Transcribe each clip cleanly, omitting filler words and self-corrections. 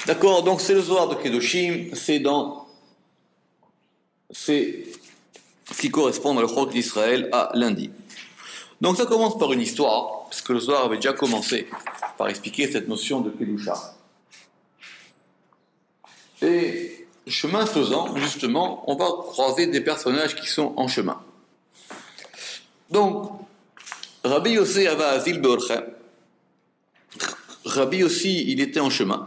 D'accord, donc c'est le Zohar de Kedoshim, c'est ce qui correspond à le Chok d'Israël à lundi. Donc ça commence par une histoire, parce que le Zohar avait déjà commencé par expliquer cette notion de Kedusha. Et chemin faisant, justement, on va croiser des personnages qui sont en chemin. Donc, Rabbi Yossi avait Azil Beorchem. Rabbi Yossi, il était en chemin.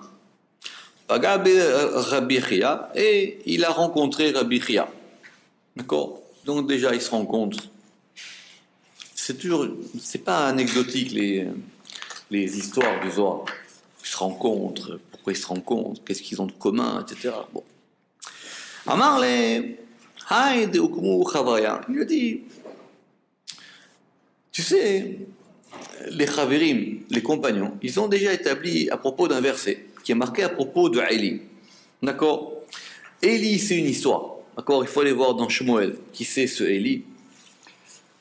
Rabbi Chia, et il a rencontré Rabbi Chia. D'accord? Donc déjà, ils se rencontrent. C'est pas anecdotique les histoires du Zohar. Ils se rencontrent, pourquoi ils se rencontrent, qu'est-ce qu'ils ont de commun, etc. Bon. Amar le Haïd Ukmu Chavaya. Il a dit, tu sais, les Chaverim, les compagnons, ils ont déjà établi à propos d'un verset qui est marqué à propos de Eli. D'accord? Eli, c'est une histoire. D'accord? Il faut aller voir dans Shmuel qui c'est ce Eli.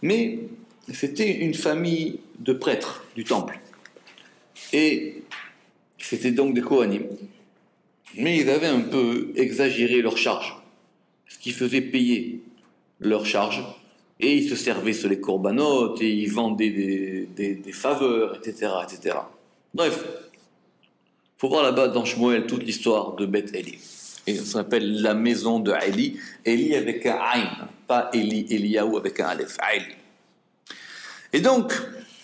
Mais c'était une famille de prêtres du temple. Et c'était donc des Kohanim. Mais ils avaient un peu exagéré leurs charges. Ce qui faisait payer leurs charges. Et ils se servaient sur les corbanotes, et ils vendaient des faveurs, etc., etc. Bref, il faut voir là-bas dans Shmuel toute l'histoire de Beth Eli. Et ça s'appelle la maison de Eli. Eli avec un Aïn, pas Eliyahu avec un Aleph, Eli. Et donc,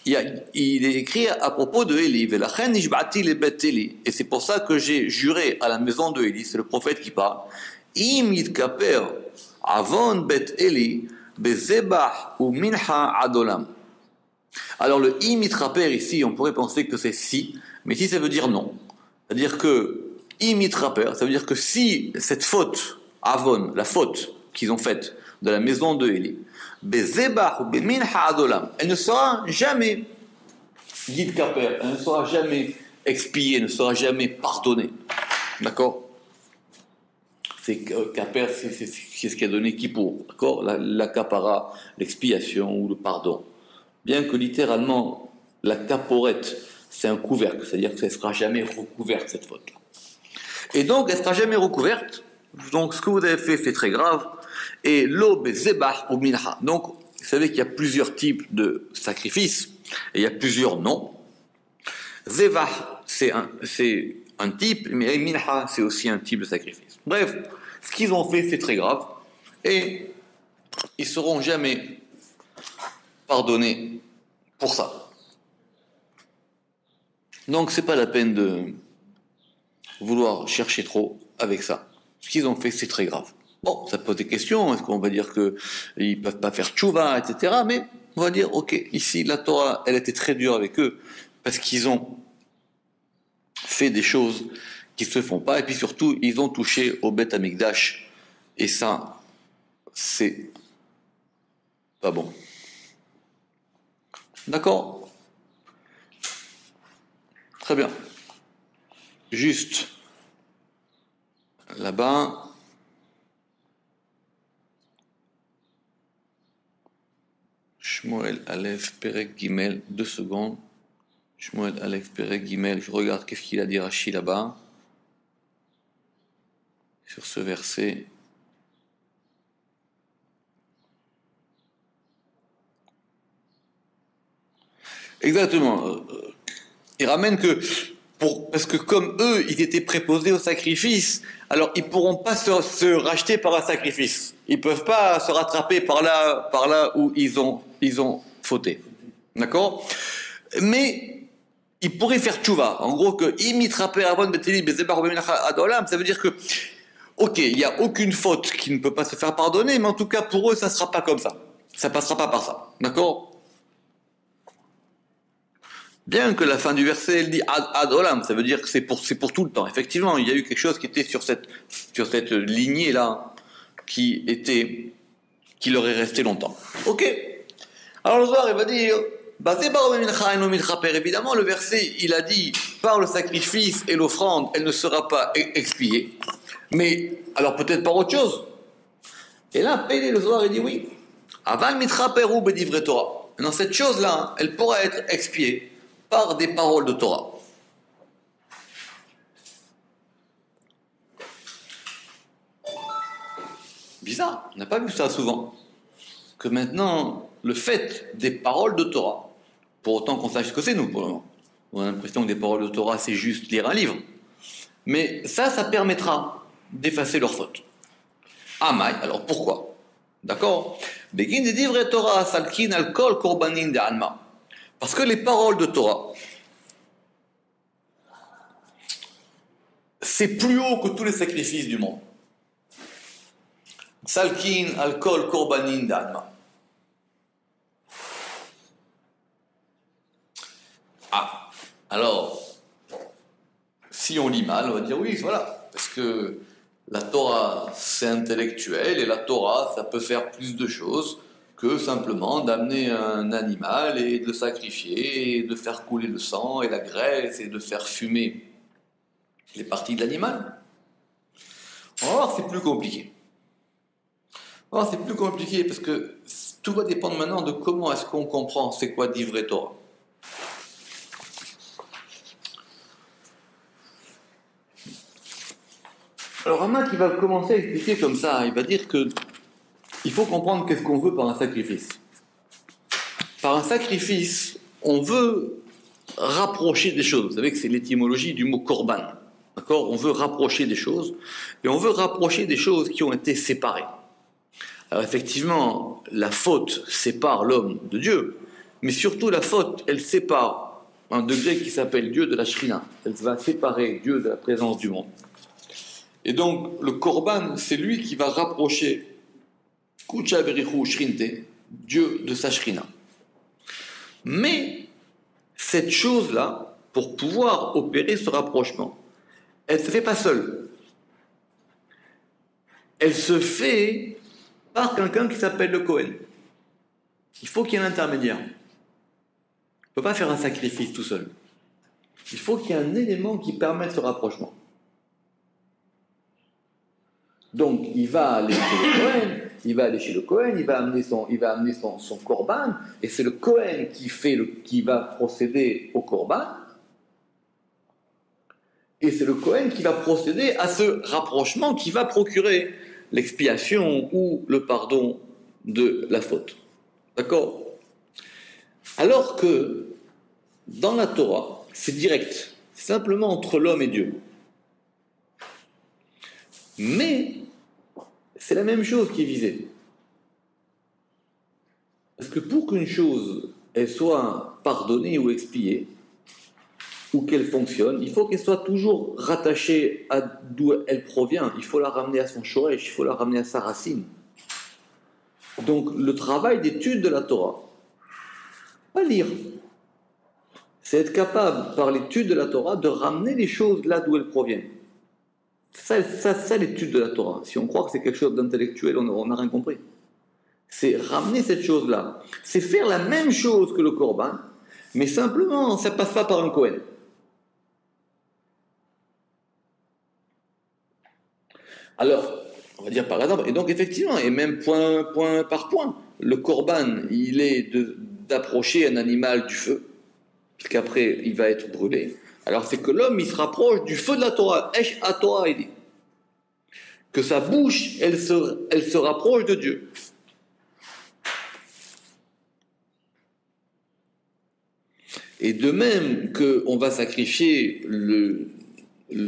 il est écrit à propos de Eli, et c'est pour ça que j'ai juré à la maison de Eli, c'est le prophète qui parle, Im yitkaper avon bet Eli, bezebah ou minha adolam. Alors le im yitraper ici, on pourrait penser que c'est si, mais si ça veut dire non. C'est-à-dire que im yitraper, ça veut dire que si cette faute, avon, la faute qu'ils ont faite de la maison de Eli, bezebah ou minha adolam, elle ne sera jamais yitkaper, elle ne sera jamais expiée, ne sera jamais pardonnée. D'accord? C'est Kaper, c'est ce qui a donné Kippour, d'accord? La kapara, l'expiation ou le pardon. Bien que littéralement, la kaporette, c'est un couvercle, c'est-à-dire qu'elle ne sera jamais recouverte, cette faute-là. Et donc, elle ne sera jamais recouverte. Donc, ce que vous avez fait, c'est très grave. Et l'aube zebah ou minha. Donc, vous savez qu'il y a plusieurs types de sacrifices, et il y a plusieurs noms. Zebah, c'est un type, mais minha, c'est aussi un type de sacrifice. Bref, ce qu'ils ont fait, c'est très grave. Et ils ne seront jamais pardonnés pour ça. Donc, ce n'est pas la peine de vouloir chercher trop avec ça. Ce qu'ils ont fait, c'est très grave. Bon, ça pose des questions. Est-ce qu'on va dire qu'ils ne peuvent pas faire tchouva, etc. Mais on va dire, ok, ici, la Torah, elle était très dure avec eux parce qu'ils ont fait des choses qui ne se font pas, et puis surtout, ils ont touché au Beth Amikdash, et ça, c'est pas bon. D'accord? Très bien. Juste là-bas, Shmuel Aleph Perek Gimel, 2 secondes. Shmuel Aleph Perek Gimel, je regarde qu'est-ce qu'il a dit Rashi là-bas. Sur ce verset. Exactement. Il ramène que, parce que comme eux, ils étaient préposés au sacrifice, alors ils ne pourront pas se racheter par un sacrifice. Ils ne peuvent pas se rattraper par là où ils ont fauté. D'accord? Mais ils pourraient faire tchouva. En gros, que imitraper avon beteli bezebar adolam, ça veut dire que ok, il n'y a aucune faute qui ne peut pas se faire pardonner, mais en tout cas, pour eux, ça ne sera pas comme ça. Ça ne passera pas par ça. D'accord? Bien que la fin du verset, elle dit ad olam, ça veut dire que c'est pour tout le temps. Effectivement, il y a eu quelque chose qui était sur cette lignée-là, qui leur est resté longtemps. Ok. Alors le Zohar, il va dire, évidemment, le verset, il a dit, par le sacrifice et l'offrande, elle ne sera pas expiée. Mais, alors peut-être par autre chose. Et là, le Zohar, il dit oui. Aval mitraperu bedivre Torah. Maintenant, cette chose-là, elle pourra être expiée par des paroles de Torah. Bizarre, on n'a pas vu ça souvent. Que maintenant, le fait des paroles de Torah, pour autant qu'on sache ce que c'est nous pour le moment, on a l'impression que des paroles de Torah c'est juste lire un livre, mais ça permettra d'effacer leurs fautes. Amai, alors pourquoi? D'accord? Begin de divre Torah salkin al kol korbanin de alma. Parce que les paroles de Torah, c'est plus haut que tous les sacrifices du monde. Salkin al kol korbanin de alma. Ah, alors, si on lit mal, on va dire oui, voilà, parce que la Torah, c'est intellectuel, et la Torah, ça peut faire plus de choses que simplement d'amener un animal et de le sacrifier, et de faire couler le sang et la graisse, et de faire fumer les parties de l'animal. On va voir, c'est plus compliqué. On va voir, c'est plus compliqué, parce que tout va dépendre maintenant de comment est-ce qu'on comprend c'est quoi d'ivrer Torah. Alors Rama qui va commencer à expliquer comme ça, il va dire que il faut comprendre qu'est-ce qu'on veut par un sacrifice. Par un sacrifice, on veut rapprocher des choses. Vous savez que c'est l'étymologie du mot korban. D'accord? On veut rapprocher des choses, et on veut rapprocher des choses qui ont été séparées. Alors effectivement, la faute sépare l'homme de Dieu, mais surtout la faute, elle sépare un degré qui s'appelle Dieu de la Shrina. Elle va séparer Dieu de la présence du monde. Et donc, le Korban, c'est lui qui va rapprocher Kucha Berichu Shrinte, Dieu de sa Shrina. Mais, cette chose-là, pour pouvoir opérer ce rapprochement, elle ne se fait pas seule. Elle se fait par quelqu'un qui s'appelle le Kohen. Il faut qu'il y ait un intermédiaire. On ne peut pas faire un sacrifice tout seul. Il faut qu'il y ait un élément qui permette ce rapprochement. Donc, il va aller chez le Kohen, il va amener son korban, et c'est le Kohen qui va procéder au korban, et c'est le Kohen qui va procéder à ce rapprochement qui va procurer l'expiation ou le pardon de la faute. D'accord? Alors que, dans la Torah, c'est direct, c'est simplement entre l'homme et Dieu. Mais c'est la même chose qui est visée. Parce que pour qu'une chose elle soit pardonnée ou expiée, ou qu'elle fonctionne, il faut qu'elle soit toujours rattachée à d'où elle provient. Il faut la ramener à son shoresh, il faut la ramener à sa racine. Donc le travail d'étude de la Torah, pas lire, c'est être capable par l'étude de la Torah de ramener les choses là d'où elles proviennent. Ça, l'étude de la Torah. Si on croit que c'est quelque chose d'intellectuel, on n'a rien compris. C'est ramener cette chose-là. C'est faire la même chose que le Korban, mais simplement, ça ne passe pas par un Kohen. Alors, on va dire par exemple, et donc effectivement, et même point par point, le Korban, il est d'approcher un animal du feu, puisqu'après, il va être brûlé. Alors c'est que l'homme, il se rapproche du feu de la Torah. Esh à Torah, il dit. Que sa bouche, elle se rapproche de Dieu. Et de même qu'on va sacrifier le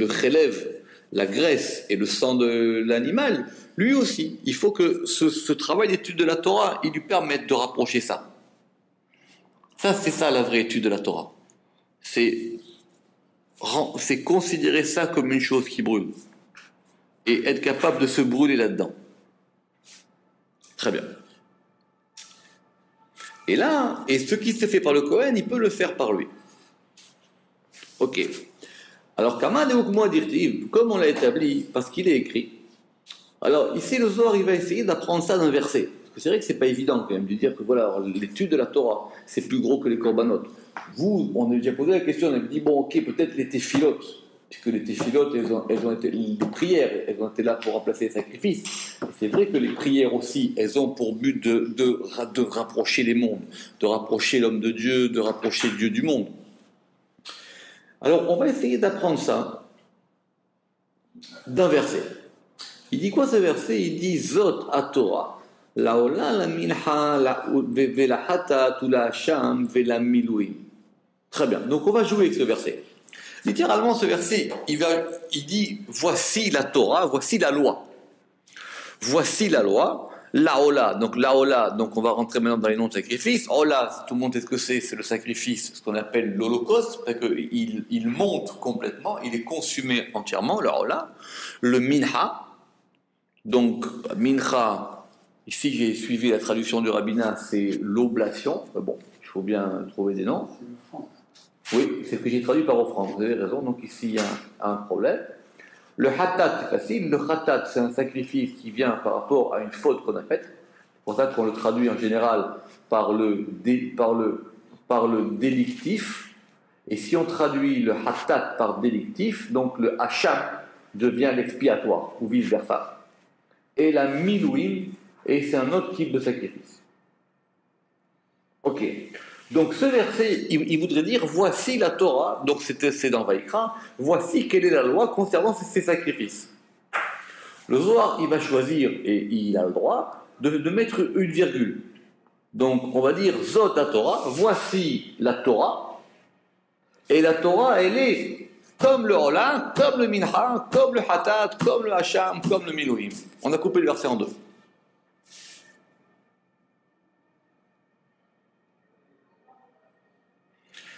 chélève, la graisse et le sang de l'animal, lui aussi, il faut que ce travail d'étude de la Torah, il lui permette de rapprocher ça. C'est ça la vraie étude de la Torah. C'est considérer ça comme une chose qui brûle et être capable de se brûler là-dedans. Très bien. Et là, ce qui se fait par le Kohen, il peut le faire par lui. Ok. Alors, Kama de Hukmo Dirtiv, comme on l'a établi, parce qu'il est écrit, alors ici le Zohar, il va essayer d'apprendre ça d'un verset. Parce que c'est vrai que c'est pas évident quand même de dire que voilà, l'étude de la Torah, c'est plus gros que les corbanotes. Vous, on a déjà posé la question, on a dit, bon, ok, peut-être les téphilotes, puisque les téphilotes, elles ont été, les prières, elles ont été là pour remplacer les sacrifices. C'est vrai que les prières aussi, elles ont pour but de rapprocher les mondes, de rapprocher l'homme de Dieu, de rapprocher Dieu du monde. Alors, on va essayer d'apprendre ça d'un verset. Il dit quoi ce verset? Il dit Zot à Torah, la ola, la minha, la vela hatat, ou la hacham, vela milouim. Très bien, donc on va jouer avec ce verset. Littéralement, ce verset, il dit voici la Torah, voici la loi. Voici la loi, la ola, donc on va rentrer maintenant dans les noms de sacrifices. Ola, tout le monde sait ce que c'est le sacrifice, ce qu'on appelle l'holocauste, parce qu'il monte complètement, il est consumé entièrement, la ola. Le minha, donc, mincha, ici j'ai suivi la traduction du rabbinat, c'est l'oblation. Bon, il faut bien trouver des noms. Oui, c'est ce que j'ai traduit par offrande, vous avez raison, donc ici il y a un problème. Le hatat, c'est facile. Le hatat, c'est un sacrifice qui vient par rapport à une faute qu'on a faite. C'est pour ça qu'on le traduit en général par le délictif. Et si on traduit le hatat par délictif, donc le hacham devient l'expiatoire, ou vice-versa. Et la milouim, et c'est un autre type de sacrifice. Ok. Donc ce verset, il voudrait dire, voici la Torah, donc c'est dans Vaïkra, voici quelle est la loi concernant ces sacrifices. Le Zohar, il va choisir, et il a le droit, de mettre une virgule. Donc on va dire, Zot à Torah, voici la Torah, et la Torah, elle est comme le Ola, comme le Minha, comme le Hatat, comme le Hacham, comme le Milouim. On a coupé le verset en deux.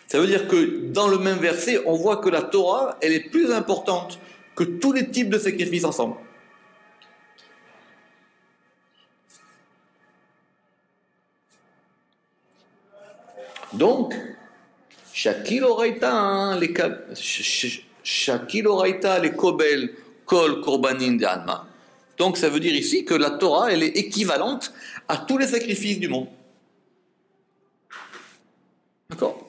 Ça veut dire que dans le même verset, on voit que la Torah, elle est plus importante que tous les types de sacrifices ensemble. Donc, Shakil Oraita, les Kobel, Kol Korbanin de Alma. Donc ça veut dire ici que la Torah, elle est équivalente à tous les sacrifices du monde. D'accord?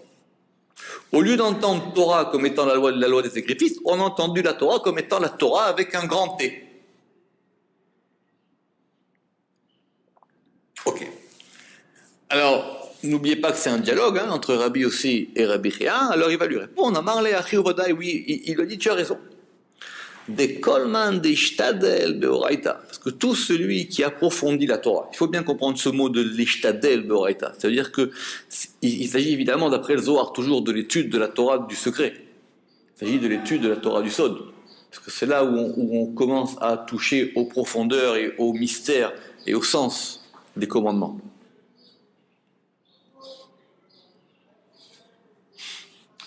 Au lieu d'entendre Torah comme étant la loi des sacrifices, on a entendu la Torah comme étant la Torah avec un grand T. Ok. Alors, n'oubliez pas que c'est un dialogue entre Rabbi Yossi et Rabbi Chia. Alors il va lui répondre, Amarle Achi Uvadai, oui, il lui dit, tu as raison. Des kolman, des shtadel, beoraita. Parce que tout celui qui approfondit la Torah, il faut bien comprendre ce mot de l'ishtadel, beoraita. Ça veut dire qu'il s'agit évidemment, d'après le Zohar, toujours de l'étude de la Torah du secret. Il s'agit de l'étude de la Torah du Sod. Parce que c'est là où on commence à toucher aux profondeurs et au mystère et au sens des commandements.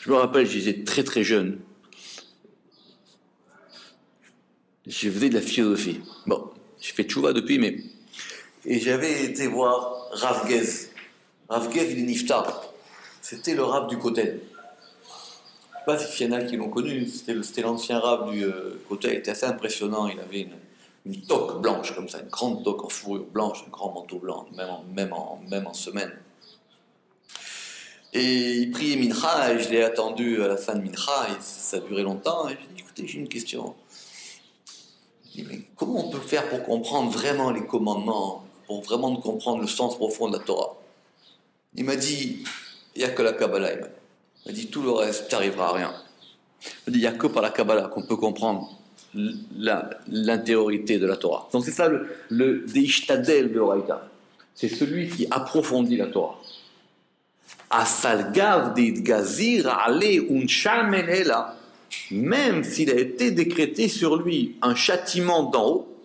Je me rappelle, j'étais très très jeune. Je faisais de la philosophie. Bon, j'ai fait tchouva depuis, mais... Et j'avais été voir Rav Gez. Rav Gez, il est niftar. C'était le Rav du Kotel. Je ne sais pas s'il y en a qui l'ont connu. C'était l'ancien Rav du Kotel. Il était assez impressionnant. Il avait une toque blanche comme ça, une grande toque en fourrure blanche, un grand manteau blanc, même en semaine. Et il priait Mincha, et je l'ai attendu à la fin de Mincha, et ça a duré longtemps. Et je lui ai dit, écoutez, j'ai une question. Je dis, mais comment on peut faire pour comprendre vraiment les commandements, pour vraiment comprendre le sens profond de la Torah? Il m'a dit, il n'y a que la Kabbalah. Il m'a dit, tout le reste, tu n'arriveras à rien. Il m'a dit, il n'y a que par la Kabbalah qu'on peut comprendre l'intériorité de la Torah. Donc c'est ça le Deishtadel Beoraita. C'est celui qui approfondit la Torah. Asalgav d'Idgazir Ale Unshamen Ela. Même s'il a été décrété sur lui un châtiment d'en haut,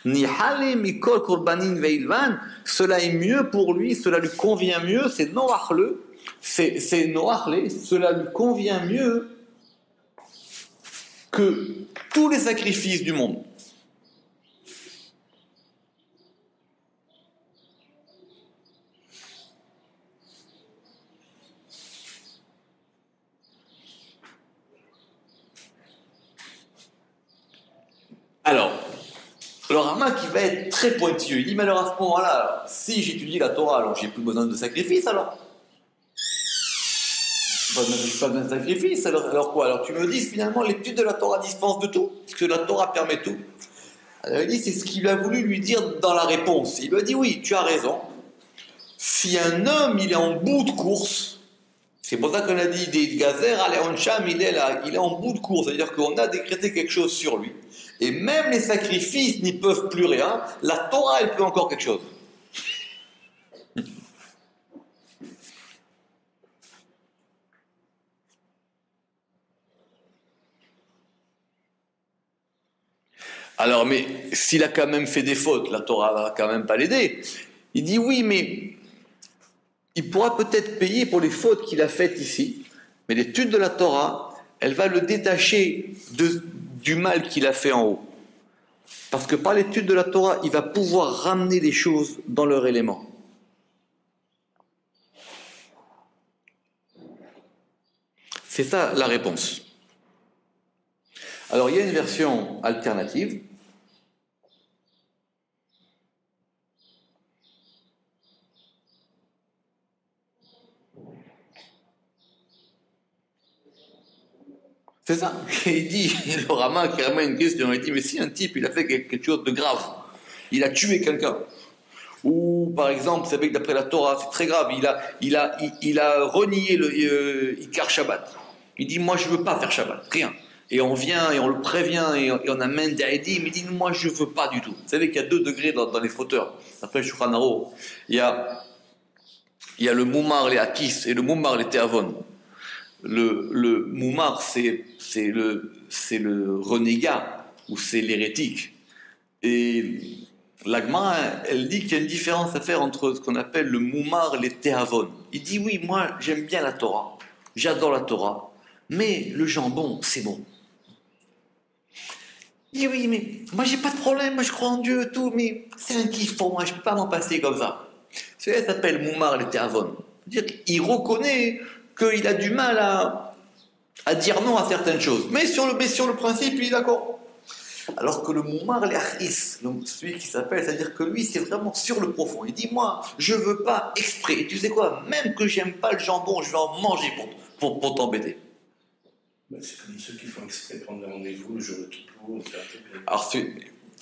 Nihale Mikol Korbanin Veilvan, cela est mieux pour lui, cela lui convient mieux, c'est Noachle, c'est Noachle, cela lui convient mieux que tous les sacrifices du monde. Alors, le Rama qui va être très pointilleux, il dit, mais alors à ce moment-là, si j'étudie la Torah, alors j'ai plus besoin de sacrifice, alors pas besoin de sacrifice, alors quoi? Alors tu me dis, finalement, l'étude de la Torah dispense de tout, parce que la Torah permet tout. Alors il dit, c'est ce qu'il a voulu lui dire dans la réponse. Il lui a dit, oui, tu as raison. Si un homme, il est en bout de course, C'est pour ça qu'on a dit des Gazer, Aléoncham, il est là, il est en bout de course, c'est-à-dire qu'on a décrété quelque chose sur lui. Et même les sacrifices n'y peuvent plus rien, la Torah, elle peut encore quelque chose. Alors, mais s'il a quand même fait des fautes, la Torah va quand même pas l'aider. Il dit oui, mais il pourra peut-être payer pour les fautes qu'il a faites ici, mais l'étude de la Torah, elle va le détacher du mal qu'il a fait en haut. Parce que par l'étude de la Torah, il va pouvoir ramener les choses dans leur élément. C'est ça la réponse. Alors il y a une version alternative. C'est ça. Il dit, le Rama qui ramène une question, il dit, mais si un type il a fait quelque chose de grave, il a tué quelqu'un, ou par exemple, c'est vrai que d'après la Torah, c'est très grave, il a renié le Ikar Shabbat. Il dit, moi je veux pas faire Shabbat, rien. Et on vient et on le prévient et on amène des Haïdim, il dit, moi je veux pas du tout. Vous savez qu'il y a 2 degrés dans les fauteurs. Après Shulchan Aruch, il y a le Moumar, les Akis, et le Moumar, les Teavon. Le Moumar, c'est le renégat, ou c'est l'hérétique. Et l'Agma, elle dit qu'il y a une différence à faire entre ce qu'on appelle le Moumar et les Teavon. Il dit, oui, moi j'aime bien la Torah, j'adore la Torah, mais le jambon, c'est bon. Il dit, oui, mais moi j'ai pas de problème, moi je crois en Dieu, tout, mais c'est un kiff pour moi, je peux pas m'en passer comme ça. Celui-là s'appelle Moumar et les Teavon. C'est-à-dire qu'il reconnaît qu'il a du mal à dire non à certaines choses. Mais sur le principe, il est d'accord. Alors que le Moumar, l'Achis, celui qui s'appelle, c'est-à-dire que lui, c'est vraiment sur le profond. Il dit, moi, je veux pas exprès. Et tu sais quoi, même que j'aime pas le jambon, je vais en manger pour t'embêter. C'est comme ceux qui font exprès de prendre rendez-vous le jour de Kippour. Alors,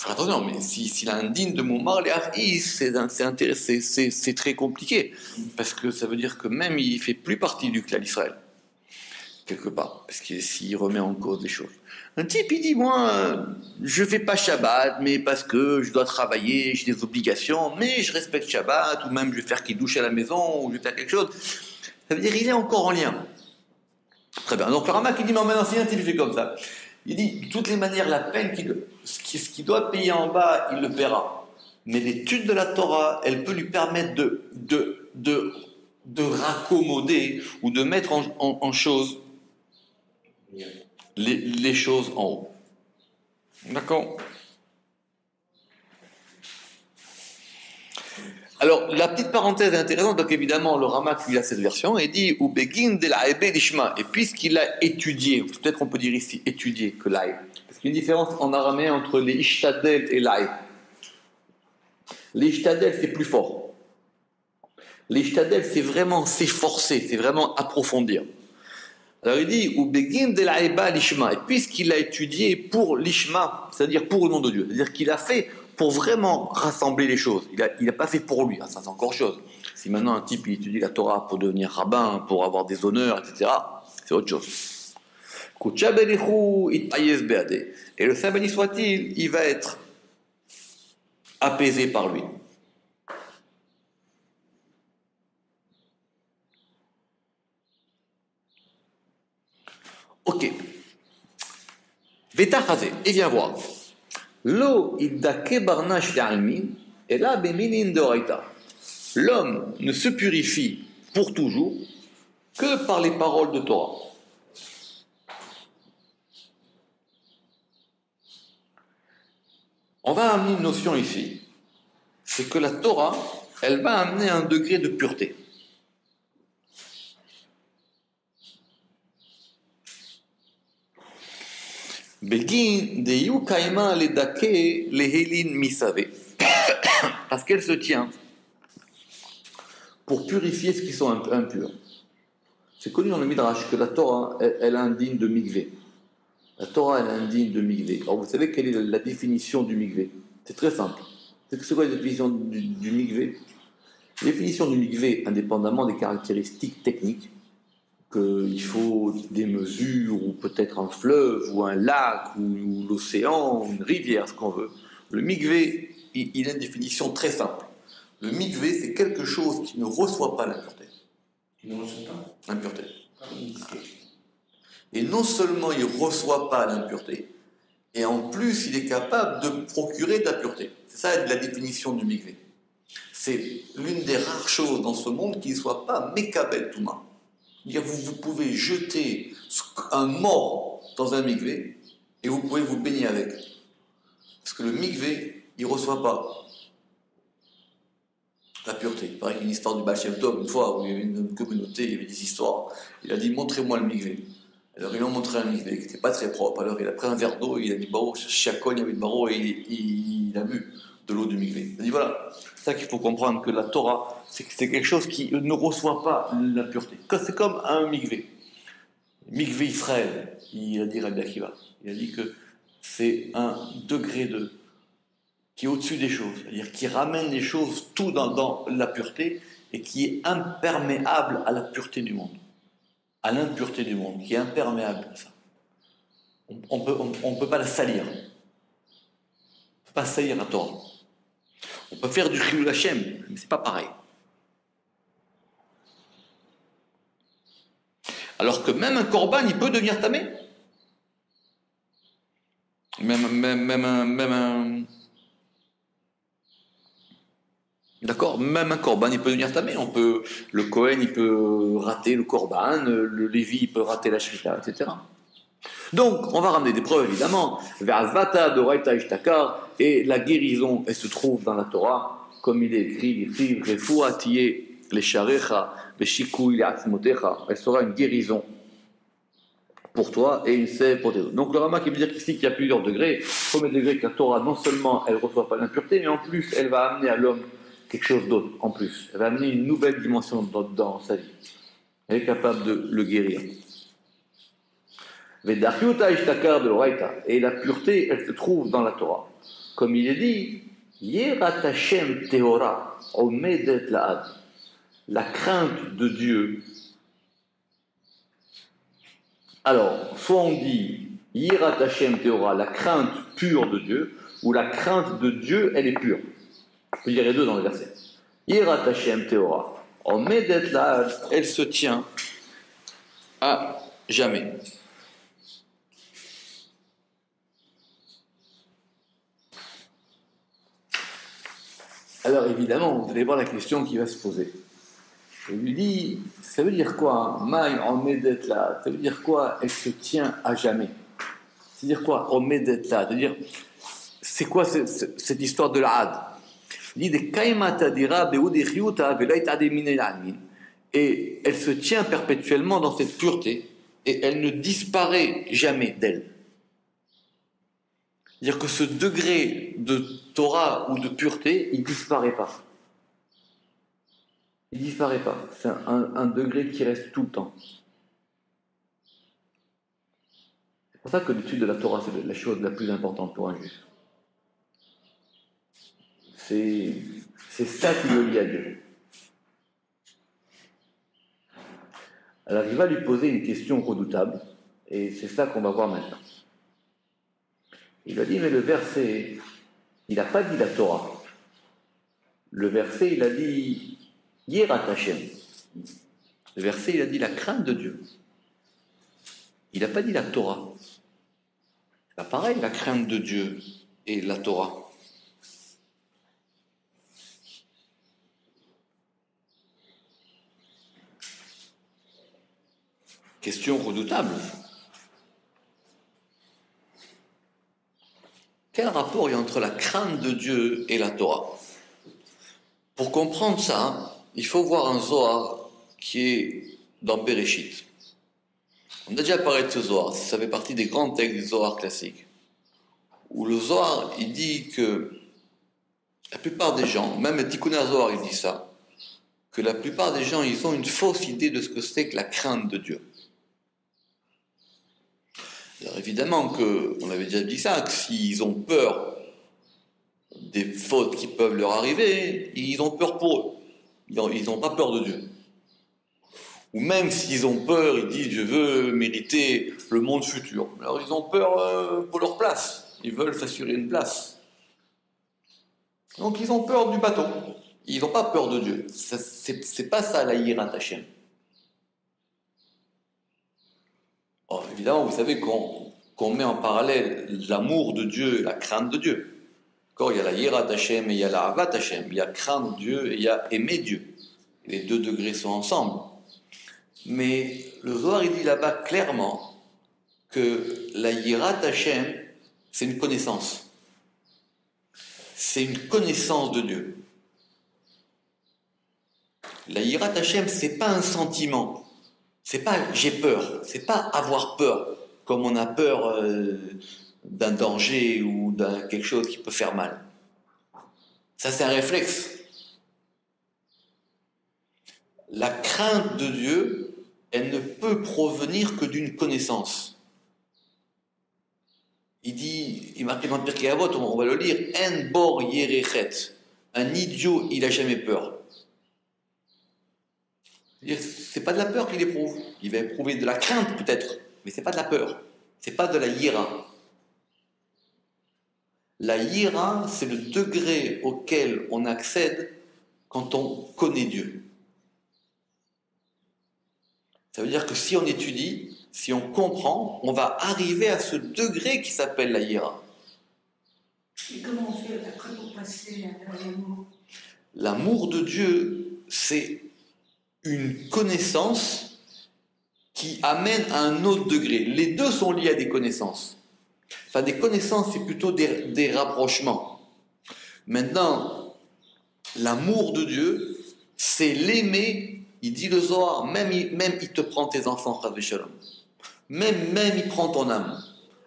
attention, mais s'il a un digne de Moumar, l'Achis, c'est très compliqué. Parce que ça veut dire que même il fait plus partie du clan d'Israël. Quelque part, parce que s'il remet en cause les choses. Un type, il dit, moi, je fais pas Shabbat, mais parce que je dois travailler, j'ai des obligations, mais je respecte Shabbat, ou même je vais faire kiddush à la maison, ou je vais faire quelque chose. Ça veut dire, il est encore en lien. Très bien. Donc le Rama qui dit, mais maintenant, si un type fait comme ça, il dit, de toutes les manières, la peine, ce qu'il doit payer en bas, il le paiera. Mais l'étude de la Torah, elle peut lui permettre de raccommoder, ou de mettre en chose les choses en haut. D'accord? Alors, la petite parenthèse est intéressante, donc évidemment, le Ramak, il a cette version, et dit, ou begin de la lishma, et puisqu'il a étudié, peut-être on peut dire ici étudié que l'aïe, parce qu'il y a une différence en araméen entre les ishtadel et l'aïe. Les ishtadel, c'est plus fort. Les ishtadel, c'est vraiment s'efforcer, c'est vraiment approfondir. Alors il dit, ou begin de la lishma, et puisqu'il a étudié pour l'ishma, c'est-à-dire pour le nom de Dieu, c'est-à-dire qu'il a fait pour vraiment rassembler les choses, il n'a pas fait pour lui, ça c'est encore autre chose. Si maintenant un type il étudie la Torah pour devenir rabbin, pour avoir des honneurs, etc., c'est autre chose. Et le Saint béni soit-il, il va être apaisé par lui. Ok. Vetachazé, et viens voir. Lo iddake barnash le'almin, et là beminin deoraita. L'homme ne se purifie pour toujours que par les paroles de Torah. On va amener une notion ici. C'est que la Torah, elle va amener un degré de pureté. Begin de yu kaima le dake le helin misave. Parce qu'elle se tient pour purifier ce qui sont impurs. C'est connu dans le Midrash que la Torah, elle indigne de mikvé. La Torah, elle indigne de mikvé. Alors vous savez quelle est la définition du mikvé? C'est très simple. C'est quoi la définition du mikvé? La définition du mikvé, indépendamment des caractéristiques techniques, qu'il faut des mesures, ou peut-être un fleuve, ou un lac, ou l'océan, ou une rivière, ce qu'on veut. Le mikvé, il a une définition très simple. Le mikvé, c'est quelque chose qui ne reçoit pas l'impureté. Qui ne reçoit pas L'impureté. l'impureté. Et non seulement il ne reçoit pas l'impureté, et en plus il est capable de procurer de la pureté. C'est ça la définition du mikvé. C'est l'une des rares choses dans ce monde qui ne soit pas mékabel touma. Vous pouvez jeter un mort dans un mikvé et vous pouvez vous baigner avec. Parce que le mikvé, il ne reçoit pas la pureté. Il paraît qu'il y a une histoire du Baal Shem Tov, une fois où il y avait une communauté, il y avait des histoires. Il a dit montrez-moi le mikvé. Alors ils lui ont montré un mikvé qui n'était pas très propre. Alors il a pris un verre d'eau, il a dit barreau, chacun il y avait de barreau et il a bu de l'eau du mikvé. Il a dit voilà, c'est ça qu'il faut comprendre, que la Torah, c'est quelque chose qui ne reçoit pas la pureté. C'est comme un mikvé. Mikvé Israël, il a dit Rabbi Akiva. Il a dit que c'est un degré qui est au-dessus des choses, c'est-à-dire qui ramène les choses tout dans la pureté et qui est imperméable à la pureté du monde, à l'impureté du monde, qui est imperméable à ça. On ne peut pas la salir. On ne peut pas salir la Torah. On peut faire du Chilul Hashem, mais c'est pas pareil. Alors que même un korban, il peut devenir tamé. D'accord, même un korban, il peut devenir tamé. Le Kohen, il peut rater le korban, le Lévi, il peut rater la shrita, etc. Donc, on va ramener des preuves, évidemment. Ve'azvata d'oraita ishtakar, et la guérison, elle se trouve dans la Torah, comme il est écrit, refuatiye lesharecha, veshikui le'atzmotecha. Elle sera une guérison pour toi et une sève pour tes autres. Donc le Rama qui veut dire ici qu'il y a plusieurs degrés. Premier degré que la Torah, non seulement elle ne reçoit pas l'impureté, mais en plus elle va amener à l'homme quelque chose d'autre en plus. Elle va amener une nouvelle dimension dans sa vie. Elle est capable de le guérir. Et la pureté, elle se trouve dans la Torah. Comme il est dit, Yerat Hashem Tehora, Omedet Laad. La crainte de Dieu. Alors, soit on dit Yirat Hashem Tehora, la crainte pure de Dieu, ou la crainte de Dieu, elle est pure. On peut dire les deux dans le verset. Yirat Hashem Tehora, Omedet Laad, elle se tient à jamais. Alors évidemment, vous allez voir la question qui va se poser. Il lui dit, ça veut dire quoi? Maï Omedet Laad, ça veut dire quoi? Elle se tient à jamais. C'est-à-dire quoi? Omedet Laad, c'est-à-dire, c'est quoi cette histoire de l'Ad? Il dit et elle se tient perpétuellement dans cette pureté et elle ne disparaît jamais d'elle. C'est-à-dire que ce degré de Torah ou de pureté, il ne disparaît pas. Il ne disparaît pas. C'est un degré qui reste tout le temps. C'est pour ça que l'étude de la Torah, c'est la chose la plus importante pour un juif. C'est ça qui le lie à Dieu. Alors il va lui poser une question redoutable, et c'est ça qu'on va voir maintenant. Il a dit, mais le verset, il n'a pas dit la Torah. Le verset, il a dit Yirat Hashem. Le verset, il a dit la crainte de Dieu. Il n'a pas dit la Torah. C'est pas pareil, la crainte de Dieu et la Torah. Question redoutable. Quel rapport il y a entre la crainte de Dieu et la Torah? Pour comprendre ça, il faut voir un Zohar qui est dans Bereshit. On a déjà parlé de ce Zohar, ça fait partie des grands textes du Zohar classique. Où le Zohar, il dit que la plupart des gens, même le Tikkun Zohar, il dit ça, que la plupart des gens, ils ont une fausse idée de ce que c'est que la crainte de Dieu. Alors évidemment qu'on avait déjà dit ça, que s'ils ont peur des fautes qui peuvent leur arriver, ils ont peur pour eux. Ils n'ont pas peur de Dieu. Ou même s'ils ont peur, ils disent je veux mériter le monde futur. Alors ils ont peur pour leur place. Ils veulent s'assurer une place. Donc ils ont peur du bâton. Ils n'ont pas peur de Dieu. C'est pas ça la Yirat Hashem. Oh, évidemment, vous savez qu'on met en parallèle l'amour de Dieu et la crainte de Dieu. Il y a la Yirat Hashem et il y a la Avat Hashem. Il y a craindre Dieu et il y a aimer Dieu. Les deux degrés sont ensemble. Mais le Zohar, il dit là-bas clairement que la Yirat Hashem, c'est une connaissance. C'est une connaissance de Dieu. La Yirat Hashem, c'est pas un sentiment. C'est pas j'ai peur. C'est pas avoir peur, comme on a peur d'un danger ou d'un quelque chose qui peut faire mal. Ça, c'est un réflexe. La crainte de Dieu, elle ne peut provenir que d'une connaissance. Il marque dans le Pirkei Avot, on va le lire, En bor yerechet. Un idiot, il n'a jamais peur. C'est pas de la peur qu'il éprouve. Il va éprouver de la crainte peut-être, mais c'est pas de la peur. C'est pas de la yira. La yira, c'est le degré auquel on accède quand on connaît Dieu. Ça veut dire que si on étudie, si on comprend, on va arriver à ce degré qui s'appelle la yira. Et comment on fait après pour passer à l'amour? L'amour de Dieu, c'est une connaissance qui amène à un autre degré. Les deux sont liés à des connaissances. Enfin, des connaissances, c'est plutôt des rapprochements. Maintenant, l'amour de Dieu, c'est l'aimer. Il dit le Zohar, même il te prend tes enfants, même il prend ton âme.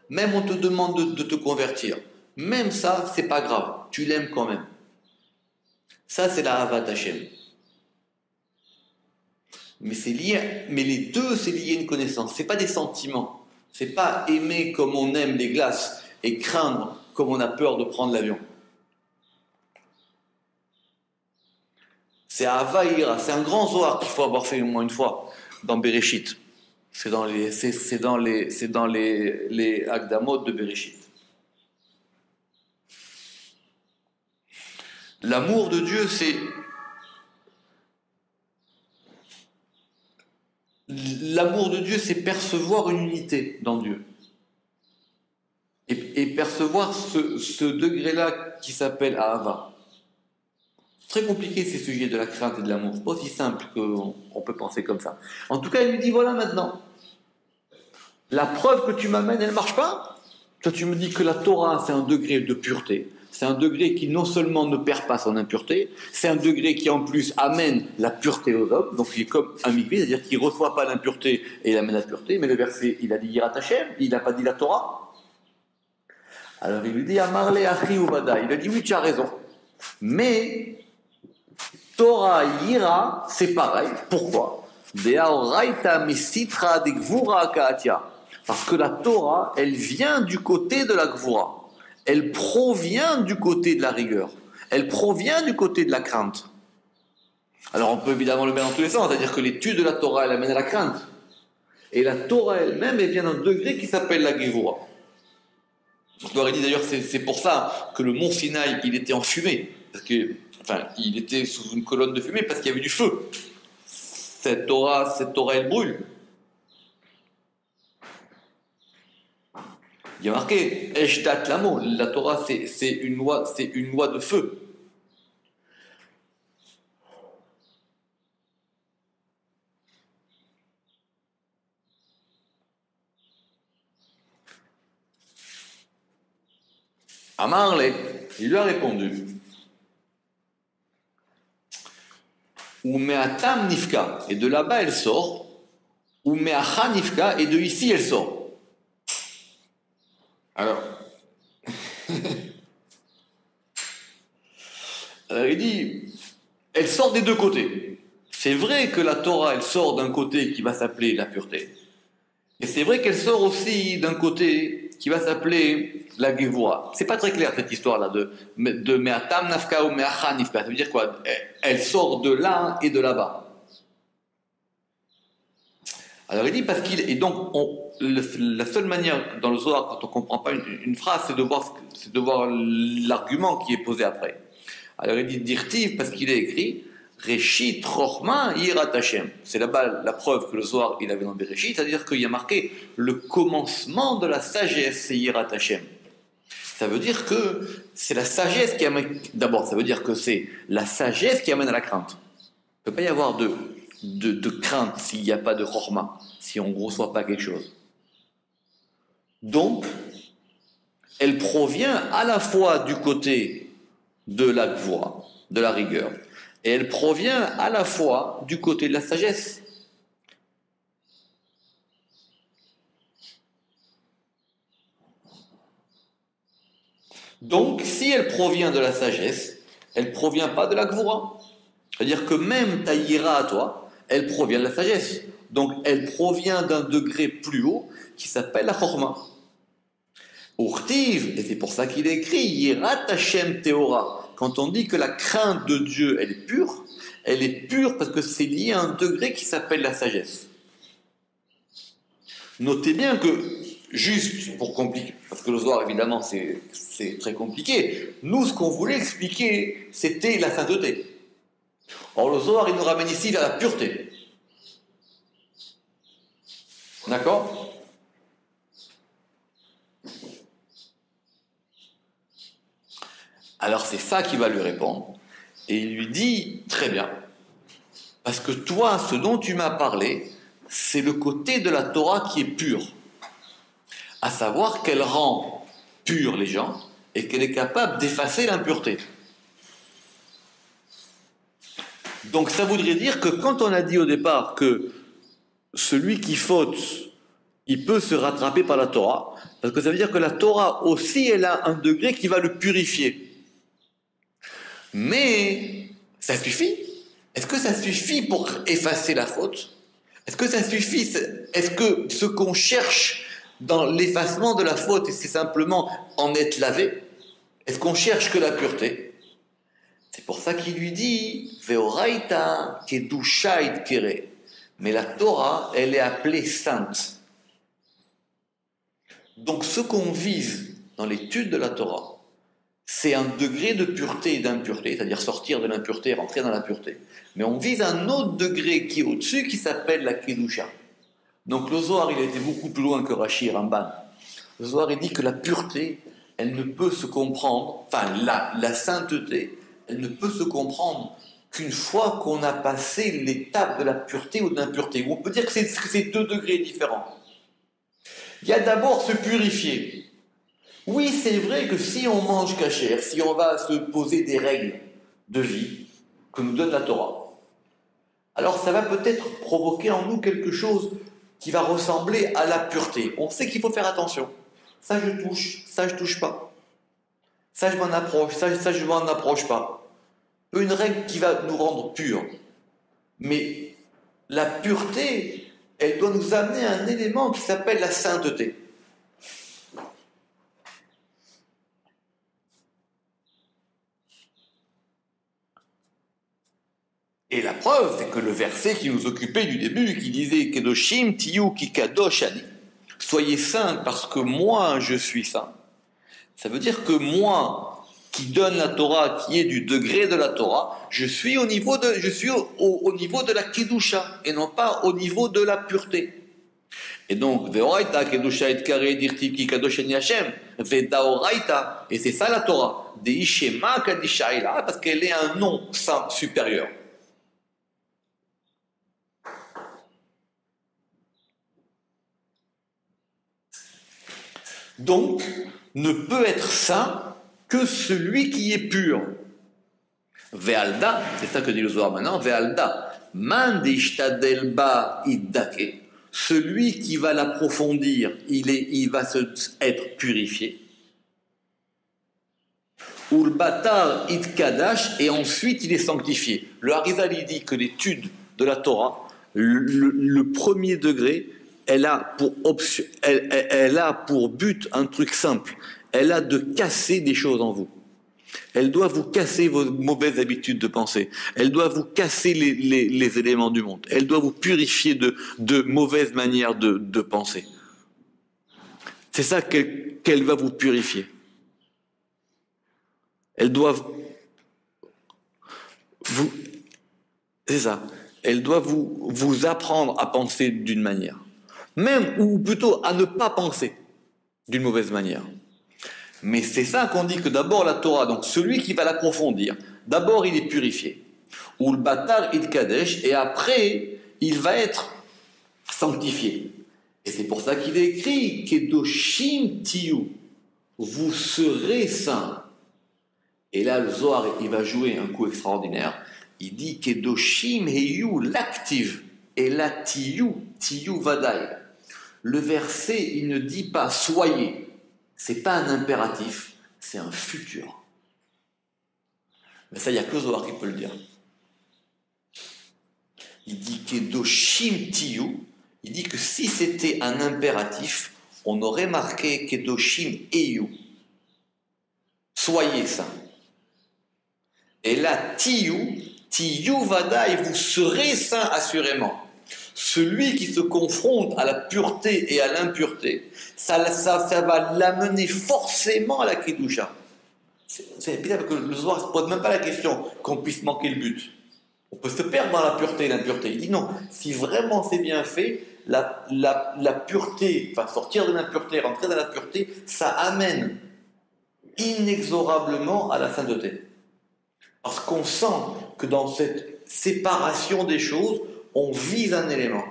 Même on te demande de te convertir. Même ça, c'est pas grave. Tu l'aimes quand même. Ça, c'est la Avat Hashem. Mais les deux, c'est lié à une connaissance. C'est pas des sentiments. C'est pas aimer comme on aime les glaces et craindre comme on a peur de prendre l'avion. C'est Avaïra, c'est un grand Zohar qu'il faut avoir fait au moins une fois dans Bereshit. C'est dans les Akdamot de Bereshit. L'amour de Dieu, c'est percevoir une unité dans Dieu. Et percevoir ce degré-là qui s'appelle Ahava. C'est très compliqué ces sujets de la crainte et de l'amour. C'est pas aussi simple qu'on peut penser comme ça. En tout cas, il lui dit, voilà maintenant. La preuve que tu m'amènes, elle ne marche pas. Toi, tu me dis que la Torah, c'est un degré de pureté. C'est un degré qui non seulement ne perd pas son impureté, c'est un degré qui en plus amène la pureté aux hommes. Donc il est comme un mikvé, c'est-à-dire qu'il ne reçoit pas l'impureté et il amène la pureté. Mais le verset, il a dit Yirat Hashem, il n'a pas dit la Torah. Alors il lui dit Amarle Achi Uvada. Il a dit oui, tu as raison. Mais Torah Yira, c'est pareil. Pourquoi? Parce que la Torah, elle vient du côté de la Gvura. Elle provient du côté de la rigueur. Elle provient du côté de la crainte. Alors on peut évidemment le mettre dans tous les sens, c'est-à-dire que l'étude de la Torah, elle amène à la crainte. Et la Torah elle-même, elle vient d'un degré qui s'appelle la Gevura. Donc dit d'ailleurs, c'est pour ça que le mont Sinaï, il était en fumée. Parce que, il était sous une colonne de fumée parce qu'il y avait du feu. Cette Torah, elle brûle. Il y a marqué Eshdat Lamo, la Torah c'est une loi de feu. Amarle, il lui a répondu Umeatam Nifka, et de là-bas elle sort, Umeacha Nifka, et de ici elle sort. Alors, il dit, elle sort des deux côtés. C'est vrai que la Torah, elle sort d'un côté qui va s'appeler la pureté. Et c'est vrai qu'elle sort aussi d'un côté qui va s'appeler la Gevura. C'est pas très clair cette histoire-là de Me'atam Nafka ou Me'acha Nifka. Ça veut dire quoi? Elle sort de là et de là-bas. Alors il dit parce qu'il et donc la seule manière dans le Zohar quand on comprend pas une phrase c'est de voir l'argument qui est posé après. Alors il dit dirtiv parce qu'il est écrit Reshit Chochma Yirat Hashem. C'est là-bas la preuve que le Zohar il avait dans Bereshit, c'est-à-dire qu'il y a marqué le commencement de la sagesse c'est Yirat Hashem. Ça veut dire que c'est la sagesse qui amène. D'abord, ça veut dire que c'est la sagesse qui amène à la crainte. Il ne peut pas y avoir de crainte s'il n'y a pas de chorma, si on ne reçoit pas quelque chose. Donc, elle provient à la fois du côté de la voix, de la rigueur, et elle provient à la fois du côté de la sagesse. Donc, si elle provient de la sagesse, elle ne provient pas de la gvoura. C'est-à-dire que même ta ira à toi, elle provient de la sagesse. Donc, elle provient d'un degré plus haut qui s'appelle la chorma. Urtiv, et c'est pour ça qu'il est écrit Yirat Hashem Teora. Quand on dit que la crainte de Dieu, elle est pure parce que c'est lié à un degré qui s'appelle la sagesse. Notez bien que, juste pour compliquer, parce que le Zohar évidemment c'est très compliqué, nous ce qu'on voulait expliquer c'était la sainteté. Or le Zohar il nous ramène ici vers la pureté. D'accord ? Alors c'est ça qu'il va lui répondre. Et il lui dit, très bien, parce que toi, ce dont tu m'as parlé, c'est le côté de la Torah qui est pur. À savoir qu'elle rend purs les gens et qu'elle est capable d'effacer l'impureté. Donc ça voudrait dire que quand on a dit au départ que celui qui faute, il peut se rattraper par la Torah, parce que ça veut dire que la Torah aussi, elle a un degré qui va le purifier. Mais ça suffit? Est-ce que ça suffit pour effacer la faute? Est-ce que ça suffit? Est-ce que ce qu'on cherche dans l'effacement de la faute, c'est simplement en être lavé? Est-ce qu'on cherche que la pureté? C'est pour ça qu'il lui dit Veoraita kedusha kere. Mais la Torah, elle est appelée sainte. Donc ce qu'on vise dans l'étude de la Torah, c'est un degré de pureté et d'impureté, c'est-à-dire sortir de l'impureté et rentrer dans la pureté. Mais on vise un autre degré qui est au-dessus, qui s'appelle la Kedusha. Donc le Zohar, il a été beaucoup plus loin que Rashi et Ramban. Le Zohar, il dit que la pureté, elle ne peut se comprendre, enfin la sainteté, elle ne peut se comprendre qu'une fois qu'on a passé l'étape de la pureté ou de l'impureté. On peut dire que c'est deux degrés différents. Il y a d'abord se purifier. Oui, c'est vrai que si on mange kasher, si on va se poser des règles de vie que nous donne la Torah, alors ça va peut-être provoquer en nous quelque chose qui va ressembler à la pureté. On sait qu'il faut faire attention. Ça je touche pas. Ça je m'en approche, ça je m'en approche pas. Une règle qui va nous rendre purs. Mais la pureté, elle doit nous amener à un élément qui s'appelle la sainteté. Et la preuve, c'est que le verset qui nous occupait du début, qui disait Kedoshim tiyu ki kadosh ani, soyez saints parce que moi je suis saint. Ça veut dire que moi, qui donne la Torah, qui est du degré de la Torah, je suis au niveau de la kedusha et non pas au niveau de la pureté. Et donc, veoraita kedusha et kare dirti ki kadosh ani Hashem, vedaoraita, et c'est ça la Torah, deishema kadisha ila, parce qu'elle est un nom saint supérieur. Donc, ne peut être saint que celui qui est pur. Ve'alda, c'est ça que dit le Zohar maintenant, Ve'alda, man d'ishtadel ba iddake, celui qui va l'approfondir, il va être purifié. Ulbatar itkadash, et ensuite il est sanctifié. Le Harizal il dit que l'étude de la Torah, le premier degré, elle a pour but un truc simple. Elle a de casser des choses en vous. Elle doit vous casser vos mauvaises habitudes de pensée. Elle doit vous casser les éléments du monde. Elle doit vous purifier de mauvaises manières de penser. C'est ça qu'elle va vous purifier. Elle doit vous... C'est ça. Elle doit vous apprendre à penser d'une manière. Même, ou plutôt à ne pas penser d'une mauvaise manière. Mais c'est ça qu'on dit que d'abord la Torah, donc celui qui va l'approfondir, d'abord il est purifié. Ou le bâtard il kadesh, et après il va être sanctifié. Et c'est pour ça qu'il est écrit Kedoshim tiyu, vous serez saints. Et là le Zohar il va jouer un coup extraordinaire. Il dit Kedoshim heyu l'active et la tiyu vadai. Le verset il ne dit pas soyez. C'est pas un impératif, c'est un futur. Mais ça, il n'y a que Zohar qui peut le dire. Il dit Kedoshim tiyu, il dit que si c'était un impératif, on aurait marqué Kedoshim eyu. Soyez saints. Et là, tiyu vadai, vous serez saints assurément. Celui qui se confronte à la pureté et à l'impureté, ça va l'amener forcément à la Kedusha. C'est bizarre que le Zohar ne se pose même pas la question qu'on puisse manquer le but. On peut se perdre dans la pureté et l'impureté. Il dit non, si vraiment c'est bien fait, la pureté, enfin sortir de l'impureté, rentrer dans la pureté, ça amène inexorablement à la sainteté. Parce qu'on sent que dans cette séparation des choses, on vise un élément.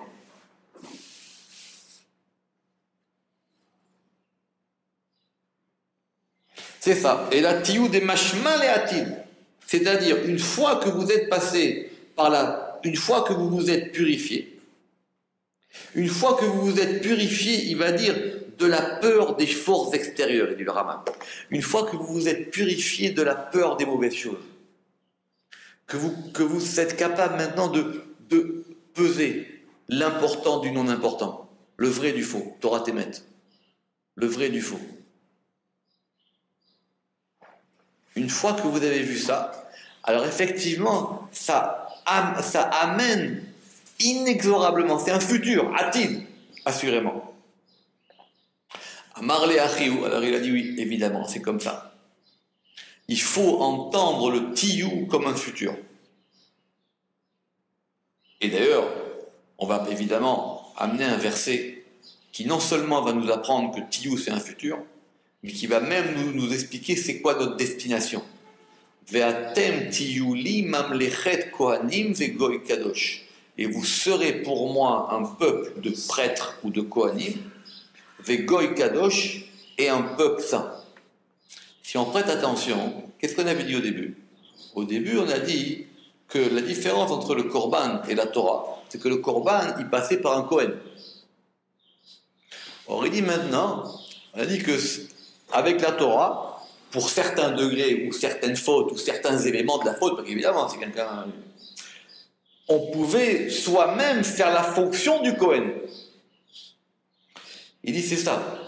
C'est ça. Et la tiou des mashma les atid. C'est-à-dire, une fois que vous êtes passé par là, une fois que vous vous êtes purifié, il va dire de la peur des forces extérieures, il dit le Rama. Une fois que vous vous êtes purifié de la peur des mauvaises choses, que vous êtes capable maintenant de peser l'important du non-important, le vrai du faux, Torah Temet, le vrai du faux. Une fois que vous avez vu ça, alors effectivement, ça amène inexorablement, c'est un futur, atid, assurément. Amar le achiou, alors il a dit oui, évidemment, c'est comme ça. Il faut entendre le tiyou comme un futur. Et d'ailleurs, on va évidemment amener un verset qui non seulement va nous apprendre que tiyou c'est un futur, mais qui va même nous expliquer c'est quoi notre destination. Ve'atem tiyuli mamlechet kohanim ve'goy kadosh. Et vous serez pour moi un peuple de prêtres ou de kohanim, ve'goy kadosh, et un peuple saint. Si on prête attention, qu'est-ce qu'on avait dit au début? Au début, on a dit que la différence entre le Korban et la Torah, c'est que le Korban, il passait par un Kohen. Or, il dit maintenant, on a dit que avec la Torah, pour certains degrés ou certaines fautes ou certains éléments de la faute, parce qu'évidemment, c'est quelqu'un... On pouvait soi-même faire la fonction du Kohen. Il dit c'est ça.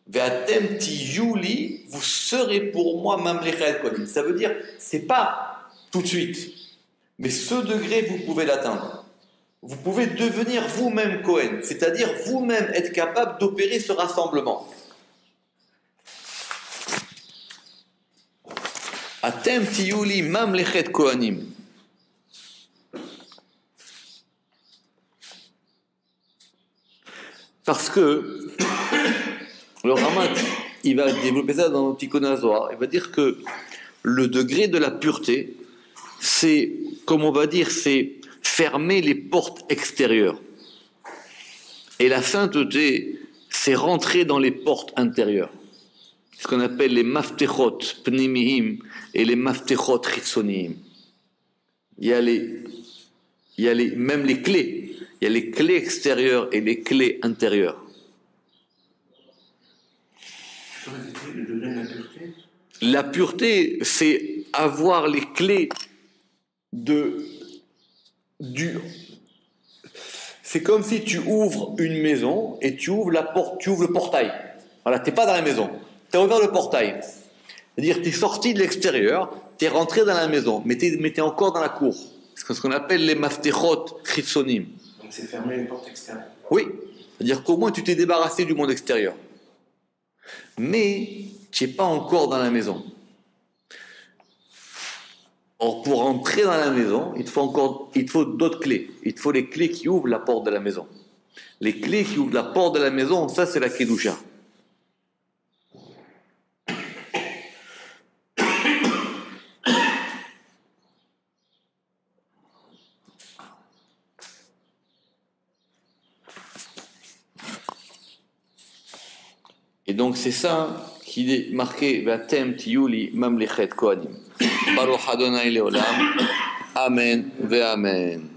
Ve'atem tiyuli, vous serez pour moi mamlechet kohanim. Ça veut dire, c'est pas tout de suite, mais ce degré, vous pouvez l'atteindre. Vous pouvez devenir vous-même Kohen, c'est-à-dire vous-même être capable d'opérer ce rassemblement. Atem tiyuli mamlechet kohanim. Parce que le Ramat, il va développer ça dans le Tikkun HaZohar. Il va dire que le degré de la pureté, c'est, comme on va dire, c'est fermer les portes extérieures. Et la sainteté, c'est rentrer dans les portes intérieures. Ce qu'on appelle les maftechot pnimihim et les maftechot chitzonihim. Il y a même les clés. Il y a les clés extérieures et les clés intérieures. La pureté, c'est avoir les clés c'est comme si tu ouvres une maison et tu ouvres la porte, tu ouvres le portail. Voilà, t'es pas dans la maison, tu as ouvert le portail. C'est-à-dire, tu es sorti de l'extérieur, tu es rentré dans la maison, mais tu es encore dans la cour. C'est ce qu'on appelle les maftechot chitsonim. Donc c'est fermer les portes extérieures. Oui, c'est-à-dire qu'au moins tu t'es débarrassé du monde extérieur. Mais tu n'es pas encore dans la maison. Or, pour entrer dans la maison, il te faut d'autres clés. Il te faut les clés qui ouvrent la porte de la maison. Les clés qui ouvrent la porte de la maison, ça c'est la Kedusha. Et donc c'est ça qui est marqué Vatem Tiyuli Mamlechet Kohanim. Baruch Adonai Leolam. Amen ve Amen.